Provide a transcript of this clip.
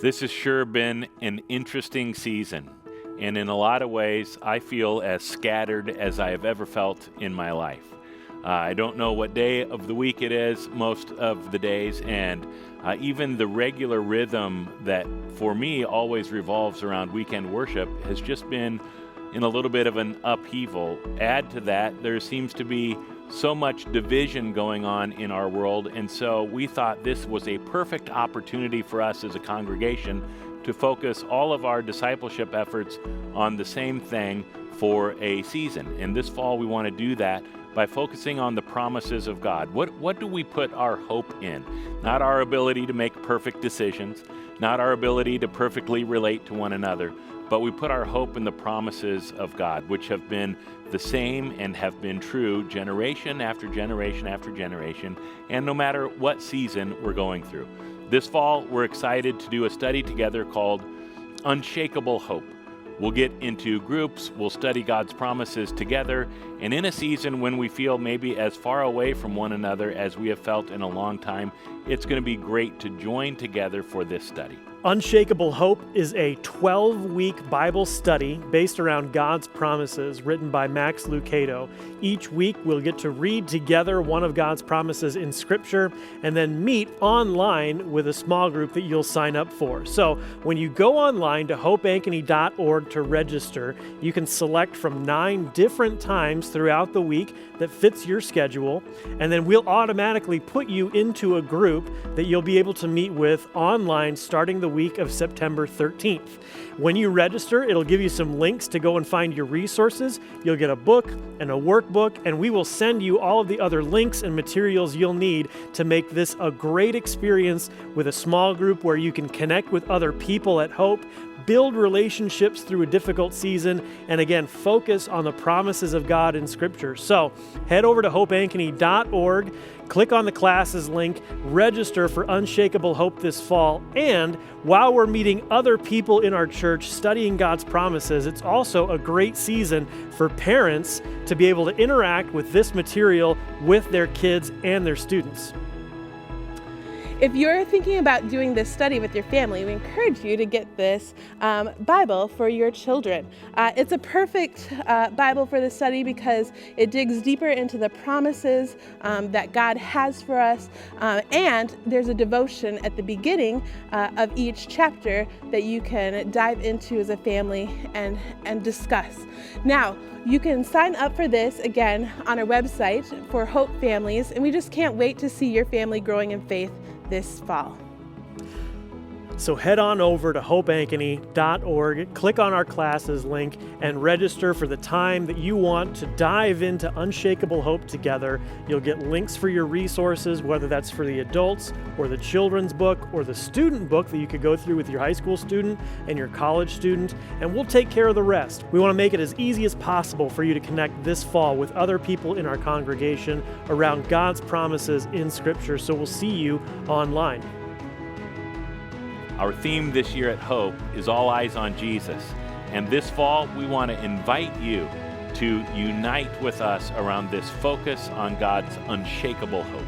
This has sure been an interesting season, and in a lot of ways, I feel as scattered as I have ever felt in my life. I don't know what day of the week it is most of the days, and even the regular rhythm that for me always revolves around weekend worship has just been in a little bit of an upheaval. Add to that, there seems to be so much division going on in our world, and so we thought this was a perfect opportunity for us as a congregation to focus all of our discipleship efforts on the same thing for a season. And this fall we want to do that by focusing on the promises of God. What do we put our hope in? Not our ability to make perfect decisions, not our ability to perfectly relate to one another, but we put our hope in the promises of God, which have been the same and have been true generation after generation after generation, and no matter what season we're going through. This fall, we're excited to do a study together called Unshakable Hope. We'll get into groups, we'll study God's promises together, and in a season when we feel maybe as far away from one another as we have felt in a long time, it's going to be great to join together for this study. Unshakable Hope is a 12-week Bible study based around God's promises written by Max Lucado. Each week we'll get to read together one of God's promises in Scripture and then meet online with a small group that you'll sign up for. So when you go online to hopeankeny.org to register, you can select from 9 different times throughout the week that fits your schedule, and then we'll automatically put you into a group that you'll be able to meet with online starting the week of September 13th. When you register, it'll give you some links to go and find your resources. You'll get a book and a workbook, and we will send you all of the other links and materials you'll need to make this a great experience with a small group where you can connect with other people at Hope, build relationships through a difficult season, and again, focus on the promises of God in Scripture. So head over to hopeankeny.org, click on the classes link, register for Unshakable Hope this fall, and while we're meeting other people in our church studying God's promises, it's also a great season for parents to be able to interact with this material with their kids and their students. If you're thinking about doing this study with your family, we encourage you to get this Bible for your children. It's a perfect Bible for the study because it digs deeper into the promises that God has for us, and there's a devotion at the beginning of each chapter that you can dive into as a family and discuss. Now, you can sign up for this again on our website for Hope Families, and we just can't wait to see your family growing in faith this fall. So head on over to hopeankeny.org, click on our classes link, and register for the time that you want to dive into Unshakable Hope together. You'll get links for your resources, whether that's for the adults or the children's book or the student book that you could go through with your high school student and your college student, and we'll take care of the rest. We want to make it as easy as possible for you to connect this fall with other people in our congregation around God's promises in Scripture, so we'll see you online. Our theme this year at Hope is All Eyes on Jesus, and this fall we want to invite you to unite with us around this focus on God's unshakable hope.